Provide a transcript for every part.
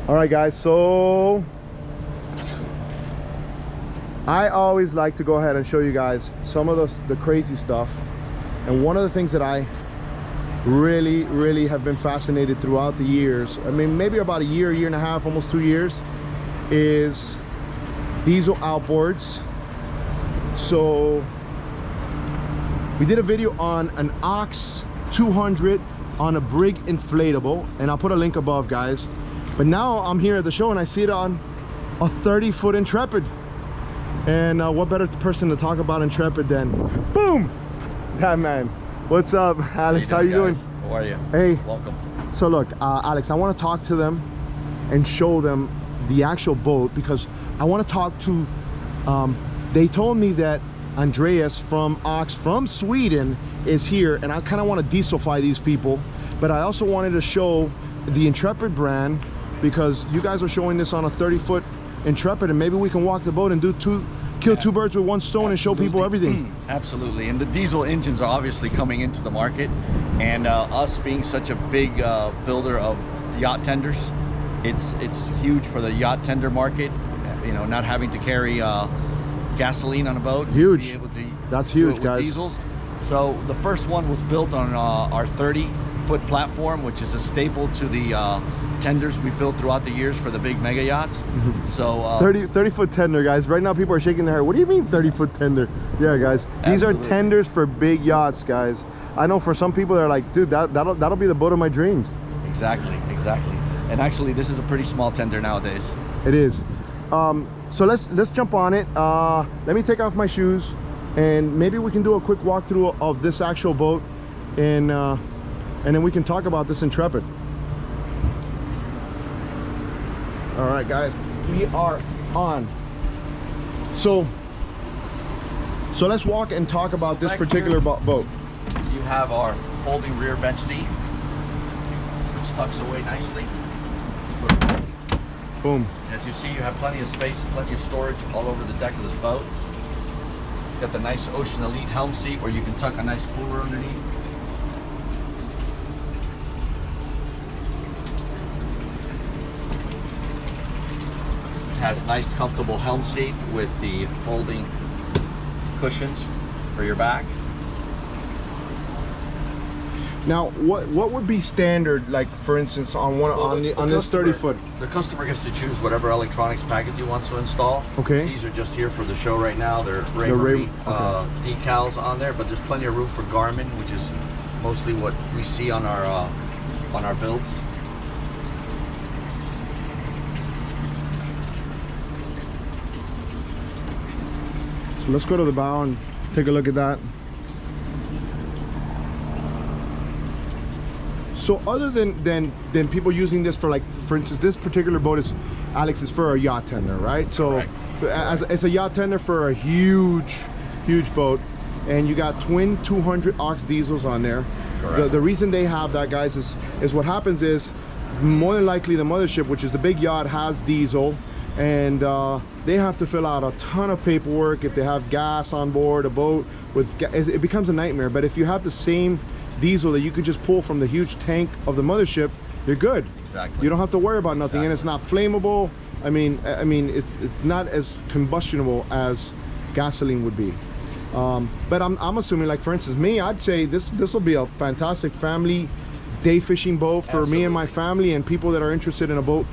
All right, guys, so I always like to go ahead and show you guys some of the crazy stuff. And one of the things that I really have been fascinated throughout the years, I mean maybe about a year and a half, almost 2 years, is diesel outboards. So we did a video on an Oxe 200 on a Brig inflatable, and I'll put a link above, guys. But now I'm here at the show and I see it on a 30-foot Intrepid. And what better person to talk about Intrepid than, boom, that man. What's up, Alex? How you doing? How are you? Hey. Welcome. So look, Alex, I want to talk to them and show them the actual boat, because I want to talk to, they told me that Andreas from Oxe from Sweden is here, and I kind of want to dieselify these people, but I also wanted to show the Intrepid brand, because you guys are showing this on a 30-foot Intrepid, and maybe we can walk the boat and do kill two birds with one stone. Absolutely. And show people everything. Absolutely. And the diesel engines are obviously coming into the market, and us being such a big builder of yacht tenders, it's huge for the yacht tender market. You know, not having to carry gasoline on a boat. Huge. Be able to That's huge, with guys. Diesels. So the first one was built on our 30-foot platform, which is a staple to the tenders we built throughout the years for the big mega yachts. So 30-foot tender, guys. Right now people are shaking their head. What do you mean 30-foot tender? Yeah, guys, these Absolutely. are tenders for big yachts, guys. I know for some people they're like, dude, that'll be the boat of my dreams. Exactly. And actually this is a pretty small tender nowadays. It is. So let's jump on it. Let me take off my shoes, and maybe we can do a quick walkthrough of this actual boat, and then we can talk about this Intrepid. All right, guys, we are on. So let's walk and talk about this particular boat. You have our folding rear bench seat, which tucks away nicely. Boom. As you see, you have plenty of space, plenty of storage all over the deck of this boat. Got the nice Ocean Elite helm seat where you can tuck a nice cooler underneath. Has nice comfortable helm seat with the folding cushions for your back. Now, what would be standard, like for instance, on this 30-foot? The customer gets to choose whatever electronics package he wants to install. Okay. These are just here for the show right now. They're Raymarine decals on there, but there's plenty of room for Garmin, which is mostly what we see on our builds. So let's go to the bow and take a look at that. So other than people using this for, like, for instance, this particular boat is, Alex, is for a yacht tender, right? So as it's a yacht tender for a huge boat, and you got twin 200 Oxe Diesels on there. The reason they have that, guys, is what happens is, more than likely the mothership, which is the big yacht, has diesel, and they have to fill out a ton of paperwork if they have gas on board a boat with it becomes a nightmare. But if you have the same diesel that you could just pull from the huge tank of the mothership, you're good. Exactly. You don't have to worry about nothing. Exactly. And it's not flammable. I mean it's not as combustible as gasoline would be. But I'm assuming, like for instance me, I'd say this will be a fantastic family day fishing boat for me and my family, and people that are interested in a boat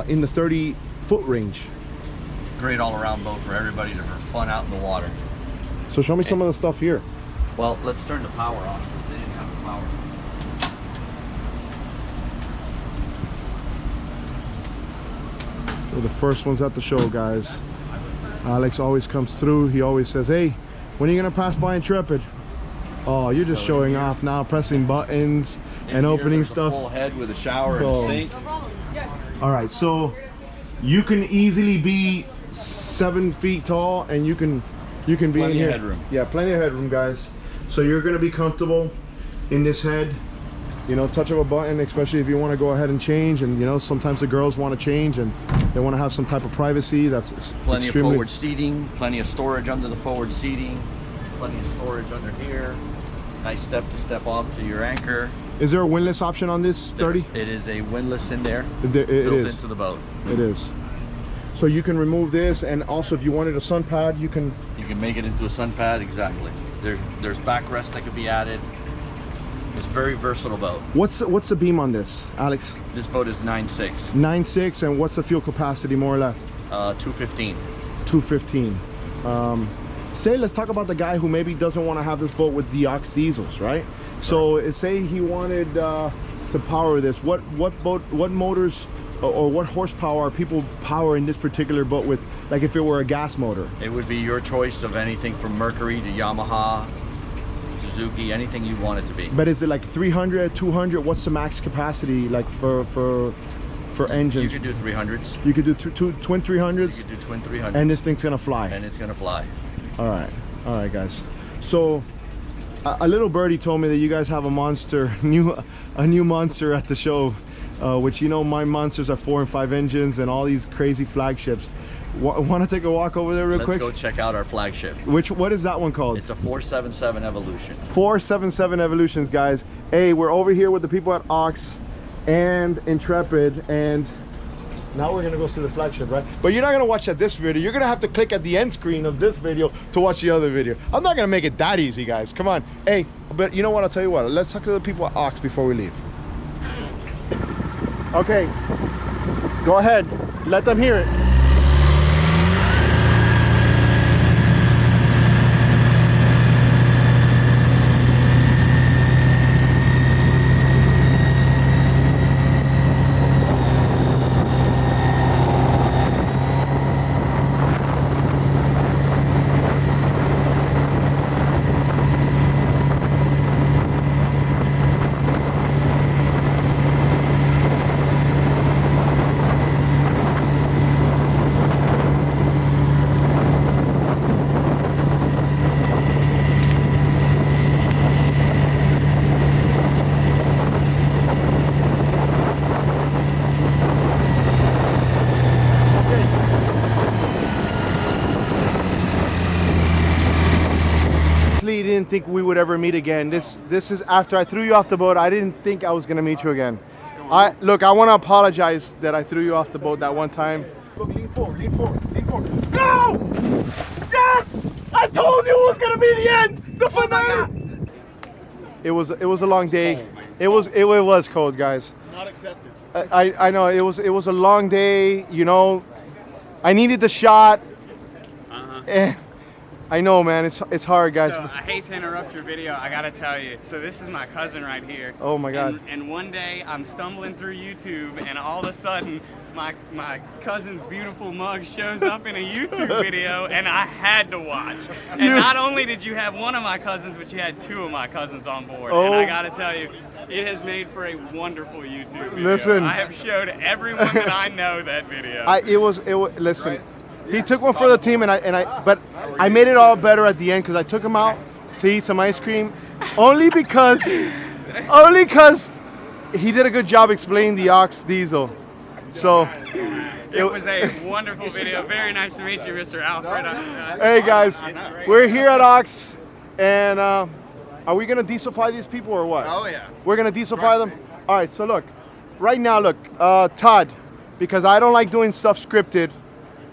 in the 30-foot range. Great all-around boat for everybody to have fun out in the water. So show me some of the stuff here. Well, let's turn the power on because they didn't have the power. We're the first ones at the show, guys. Alex always comes through. He always says, hey, when are you gonna pass by Intrepid? Oh, you're just showing off now, pressing buttons and opening stuff. A full head with a shower and a sink. All right, so you can easily be 7 feet tall, and you can be in here. Plenty of headroom. Yeah, plenty of headroom, guys. So you're gonna be comfortable in this head. You know, touch of a button, especially if you want to go ahead and change. And you know, sometimes the girls want to change and they want to have some type of privacy. That's plenty of forward seating, plenty of storage under the forward seating, plenty of storage under here. Nice step to step off to your anchor. Is there a windlass option on this 30? It is a windlass in there, It built is. into the boat. It is. So you can remove this, and also if you wanted a sun pad, you can make it into a sun pad. Exactly. There's backrest that could be added. It's a very versatile boat. What's the beam on this, Alex? This boat is 9.6. 9.6, and what's the fuel capacity more or less? 215. 215. Let's talk about the guy who maybe doesn't want to have this boat with the Oxe Diesels, right? So say he wanted to power this. What motors or what horsepower are people powering this particular boat with, like if it were a gas motor? It would be your choice of anything from Mercury to Yamaha, Suzuki, anything you want it to be. But is it like 300, 200? What's the max capacity like for engines? You could do 300s. You could do twin 300s? You could do twin 300s. And this thing's gonna fly? And it's gonna fly. All right guys. So a little birdie told me that you guys have a monster, a new monster at the show, which, you know, my monsters are 4 and 5 engines and all these crazy flagships. Want to take a walk over there real quick? Let's go check out our flagship. What is that one called? It's a 477 Evolution. 477 Evolutions, guys. Hey, we're over here with the people at Oxe and Intrepid, and now we're gonna go see the flagship, right? But you're not gonna watch at this video. You're gonna have to click at the end screen of this video to watch the other video. I'm not gonna make it that easy, guys. Come on. Hey, but you know what? I'll tell you what. Let's talk to the people at Oxe before we leave. Okay, go ahead. Let them hear it. Didn't think we would ever meet again. This is after I threw you off the boat. I didn't think I was gonna meet you again. Look, I want to apologize that I threw you off the boat that one time. Look, lean forward, lean forward, lean forward. Go! Yes! I told you it was gonna be the end. The finale. It was a long day. It was cold, guys. Not accepted. I know it was a long day. You know, I needed the shot. I know, man. It's hard, guys. So I hate to interrupt your video. I gotta tell you. So this is my cousin right here. Oh my God. And one day I'm stumbling through YouTube, and all of a sudden my cousin's beautiful mug shows up in a YouTube video, and I had to watch. And not only did you have one of my cousins, but you had 2 of my cousins on board. Oh. And I gotta tell you, it has made for a wonderful YouTube video. Listen. I have showed everyone that I know that video. Listen. He took one for the team, but I made it all better at the end because I took him out to eat some ice cream, only because he did a good job explaining the Oxe Diesel. So it was a wonderful video. Very nice to meet you, Mr. Alfred. Hey guys, we're here at Oxe, and are we gonna dieselfy these people or what? Oh yeah. We're gonna dieselfy them. All right. So look, right now, look, Todd, because I don't like doing stuff scripted.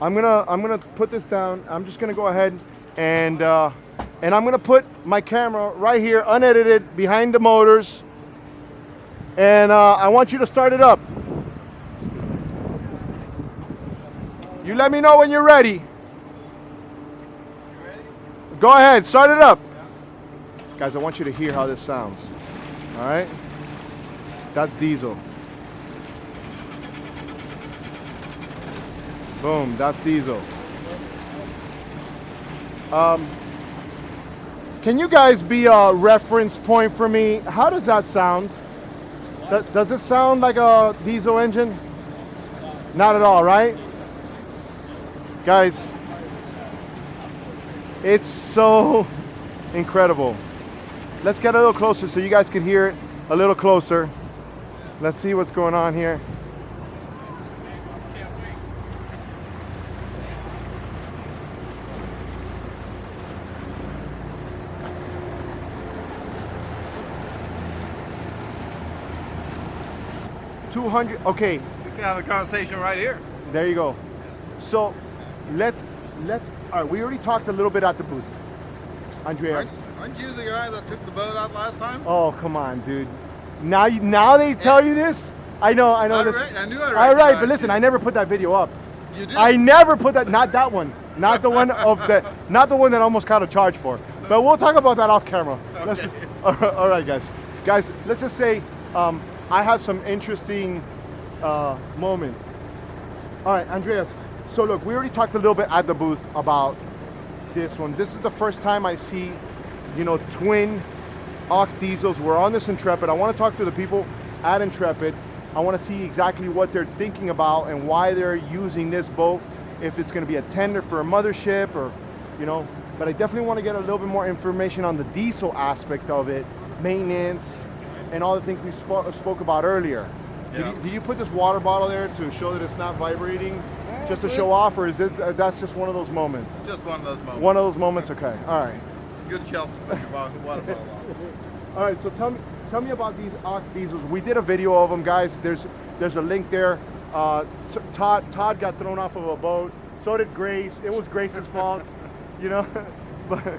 I'm gonna put this down. I'm just gonna go ahead and I'm gonna put my camera right here, unedited, behind the motors, and I want you to start it up. You let me know when you're ready. Go ahead, start it up. Guys, I want you to hear how this sounds. All right? That's diesel. Boom, that's diesel. Can you guys be a reference point for me? How does that sound? Does it sound like a diesel engine? Not at all, right? Guys, it's so incredible. Let's get a little closer so you guys can hear it a little closer. Let's see what's going on here. 200. Okay, We can have a conversation right here. there you go. So let's. All right, we already talked a little bit at the booth, Andreas. Aren't you the guy that took the boat out last time? Oh, come on, dude. Now they tell you this. I know this. I knew I All right, but recognized listen, you. I never put that video up. You did. I never put that. Not that one. Not the one of the. Not the one that I almost got a charge for. But we'll talk about that off camera. Okay. All right, guys. Guys, let's just say I have some interesting moments. All right, Andreas. So look, we already talked a little bit at the booth about this one. This is the first time I see, twin Oxe Diesels. We're on this Intrepid. I want to talk to the people at Intrepid. I want to see exactly what they're thinking about and why they're using this boat. If it's going to be a tender for a mothership or, but I definitely want to get a little bit more information on the diesel aspect of it, maintenance, and all the things we spoke about earlier. Yeah. Did you put this water bottle there to show that it's not vibrating, just to show off, or is it that's just one of those moments? Just one of those moments. One of those moments. Okay. All right. Good shelf to put your water bottle on. All right. So tell me about these Oxe Diesels. We did a video of them, guys. There's a link there. Todd got thrown off of a boat. So did Grace. It was Grace's fault, But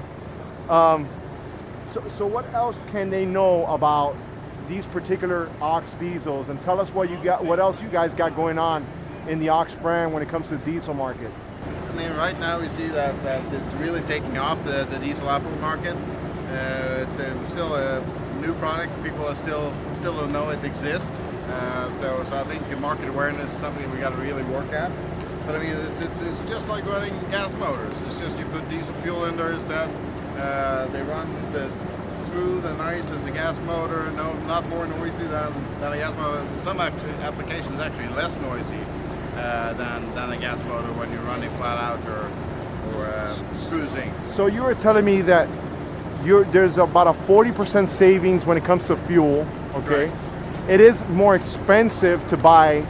so what else can they know about these particular Oxe Diesels? And tell us what else you guys got going on in the Oxe brand when it comes to the diesel market. I mean, right now we see that it's really taking off the diesel outboard market. It's still a new product. People still don't know it exists. So I think the market awareness is something we got to really work at. But I mean, it's just like running gas motors. It's just you put diesel fuel in there instead. They run smooth and nice as a gas motor. No, not more noisy than a gas motor. Some applications actually less noisy than a gas motor when you're running flat out or cruising. So you were telling me that there's about a 40% savings when it comes to fuel. Okay. Right. It is more expensive to buy,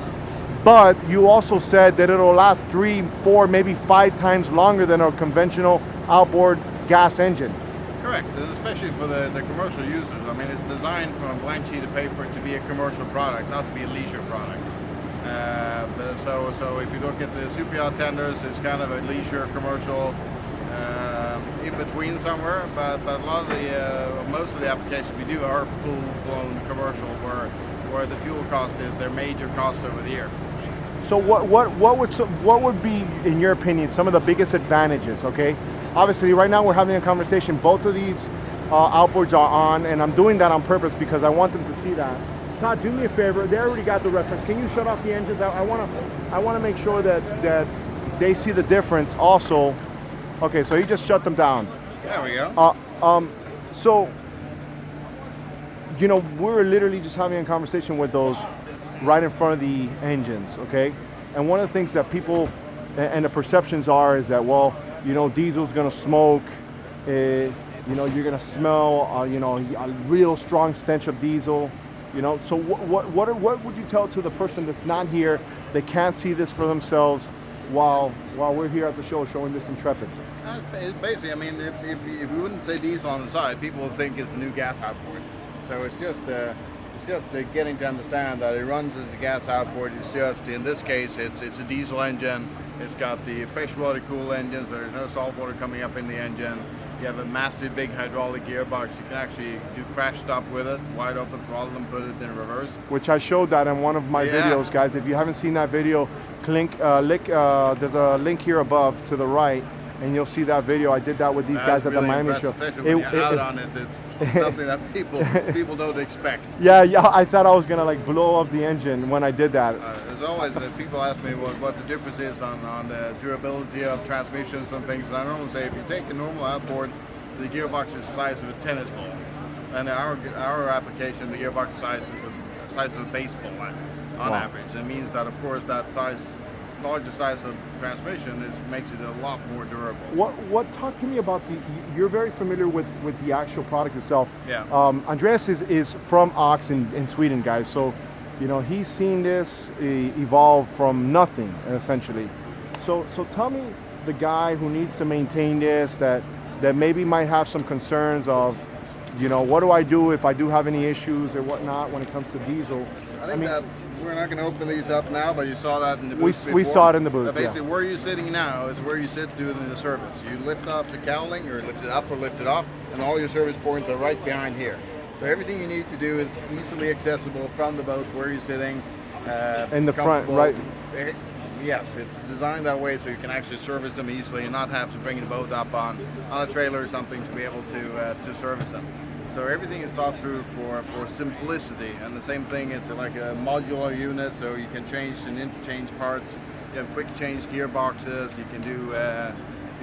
but you also said that it'll last 3, 4, maybe 5 times longer than a conventional outboard gas engine. Correct, and especially for the commercial users. I mean, it's designed from a blank sheet of paper to be a commercial product, not to be a leisure product. So if you look at the super yacht tenders, it's kind of a leisure commercial in between somewhere. But a lot of most of the applications we do are full-blown commercial, where the fuel cost is their major cost over the year. So what would be, in your opinion, some of the biggest advantages? Okay, obviously right now we're having a conversation. Both of these outboards are on, and I'm doing that on purpose because I want them to see that. Todd, do me a favor. They already got the reference. Can you shut off the engines? I want to make sure that they see the difference also. Okay, so he just shut them down. There we go. So, we're literally just having a conversation with those right in front of the engines, okay? And one of the things that people and the perceptions is that, well, diesel's gonna smoke, you're gonna smell, a real strong stench of diesel, So what would you tell to the person that's not here, they can't see this for themselves while we're here at the show showing this Intrepid? Basically, I mean, if we wouldn't say diesel on the side, people would think it's a new gas outboard. So it's just getting to understand that it runs as a gas outboard. It's just, in this case, it's a diesel engine. It's got the freshwater cool engines. There's no salt water coming up in the engine. You have a massive big hydraulic gearbox. You can actually do crash stop with it, wide open throttle, and put it in reverse. Which I showed that in one of my videos, guys. If you haven't seen that video, there's a link here above to the right, and you'll see that video. I did that with these guys at the Miami show. When you're out on it, it's something that people don't expect. Yeah, I thought I was gonna blow up the engine when I did that. As always, people ask me what the difference is on the durability of transmissions and things, and I normally say if you take a normal outboard, the gearbox is the size of a tennis ball, and our application, the gearbox size is the size of a baseball on average. It means that, of course, that larger size of transmission makes it a lot more durable. What talk to me about you're very familiar with the actual product itself. Yeah. Andreas is from Oxe in Sweden, guys, so he's seen this evolve from nothing essentially. So tell me, the guy who needs to maintain this, that maybe might have some concerns of what do I do if I do have any issues or whatnot when it comes to diesel? I think that we're not going to open these up now, but you saw that in the booth We saw it in the booth, Basically, where you're sitting now is where you sit doing the service. You lift off the cowling, or lift it up or lift it off, and all your service points are right behind here. So everything you need to do is easily accessible from the boat where you're sitting. In the front, right? Yes, it's designed that way so you can actually service them easily and not have to bring the boat up on a trailer or something to be able to service them. So everything is thought through for simplicity, and the same thing, it's like a modular unit, so you can change and interchange parts. You have quick change gearboxes. You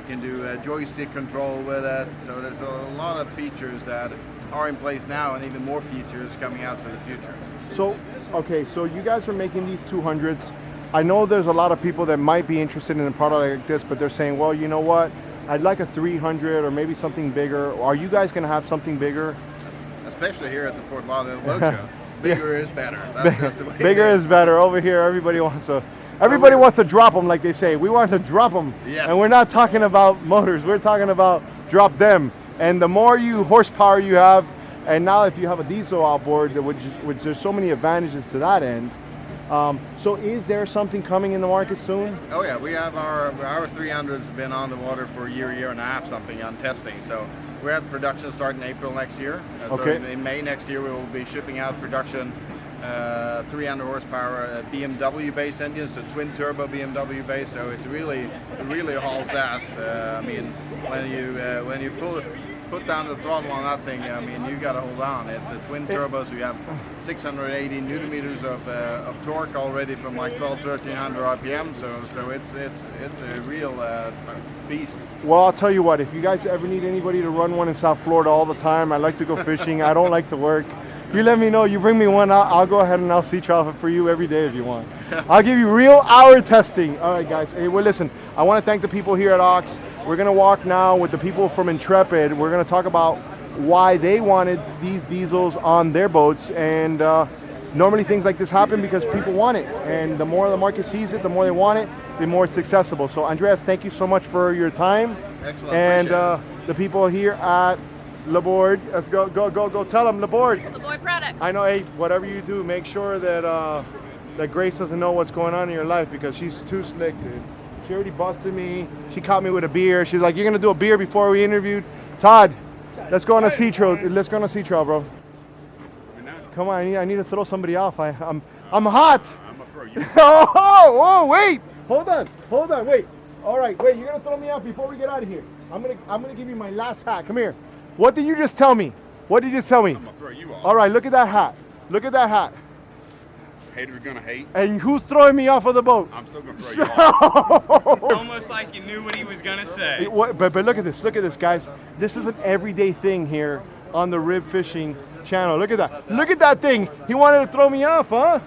can do joystick control with it. So there's a lot of features that are in place now, and even more features coming out for the future. So, okay, so you guys are making these 200s. I know there's a lot of people that might be interested in a product like this, but they're saying, well, you know what? I'd like a 300 or maybe something bigger. Are you guys going to have something bigger? Especially here at the Fort Lauderdale Boat Show. Bigger is better. That's just the way bigger is better. Over here, everybody wants to drop them, like they say. We want to drop them. Yes. And we're not talking about motors. We're talking about drop them. And the more horsepower you have, and now if you have a diesel outboard, which there's so many advantages to that end. So is there something coming in the market soon? Oh yeah, we have our 300s been on the water for a year and a half something on testing. So we have production starting April next year. Okay. So in May next year we will be shipping out production 300 horsepower BMW based engines, so twin turbo BMW based. So it really hauls ass. I mean, when you put down the throttle on that thing, I mean, you got to hold on. It's a twin turbo, so you have 680 newton meters of torque already from like 1300 RPM. So it's a real beast. Well, I'll tell you what. If you guys ever need anybody to run one in South Florida all the time, I like to go fishing. I don't like to work. You let me know. You bring me one. I'll go ahead and I'll sea trial it for you every day if you want. I'll give you real hour testing. All right, guys. Hey, well, listen. I want to thank the people here at Oxe. We're going to walk now with the people from Intrepid. We're going to talk about why they wanted these diesels on their boats. And normally things like this happen because people want it. And the more the market sees it, the more they want it, the more it's accessible. So, Andreas, thank you so much for your time. Excellent. And the people here at Outboard, let's go tell them, Outboard. Outboard products. I know, hey, whatever you do, make sure that that Grace doesn't know what's going on in your life because she's too slick, dude. She already busted me. She caught me with a beer. She's like, "You're gonna do a beer before we interviewed." Todd, let's go on a sea trail. Let's go on a sea trail, bro. Come on, I need to throw somebody off. I'm hot. I'm gonna throw you. oh, wait. Hold on, wait. All right, wait. You're gonna throw me off before we get out of here. I'm gonna give you my last hat. Come here. What did you just tell me? I'm gonna throw you off. All right, look at that hat. Look at that hat. Haters gonna hate. And who's throwing me off of the boat? I'm still gonna throw you off. Almost like you knew what he was gonna say. But look at this, guys. This is an everyday thing here on the Rib Fishing channel. Look at that. Look at that thing. He wanted to throw me off, huh?